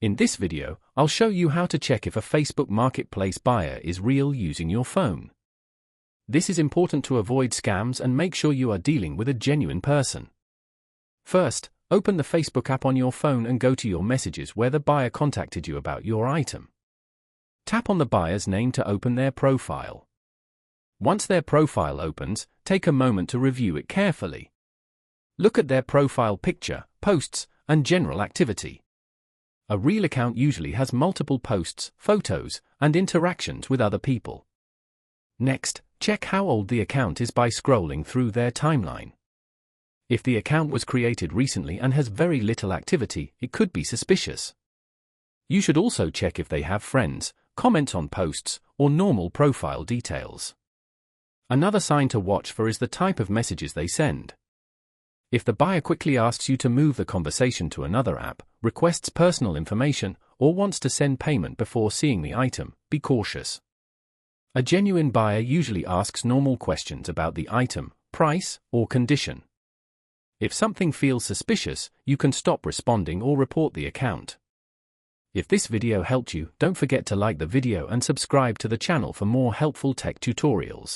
In this video, I'll show you how to check if a Facebook Marketplace buyer is real using your phone. This is important to avoid scams and make sure you are dealing with a genuine person. First, open the Facebook app on your phone and go to your messages where the buyer contacted you about your item. Tap on the buyer's name to open their profile. Once their profile opens, take a moment to review it carefully. Look at their profile picture, posts, and general activity. A real account usually has multiple posts, photos, and interactions with other people. Next, check how old the account is by scrolling through their timeline. If the account was created recently and has very little activity, it could be suspicious. You should also check if they have friends, comment on posts, or normal profile details. Another sign to watch for is the type of messages they send. If the buyer quickly asks you to move the conversation to another app, requests personal information, or wants to send payment before seeing the item, be cautious. A genuine buyer usually asks normal questions about the item, price, or condition. If something feels suspicious, you can stop responding or report the account. If this video helped you, don't forget to like the video and subscribe to the channel for more helpful tech tutorials.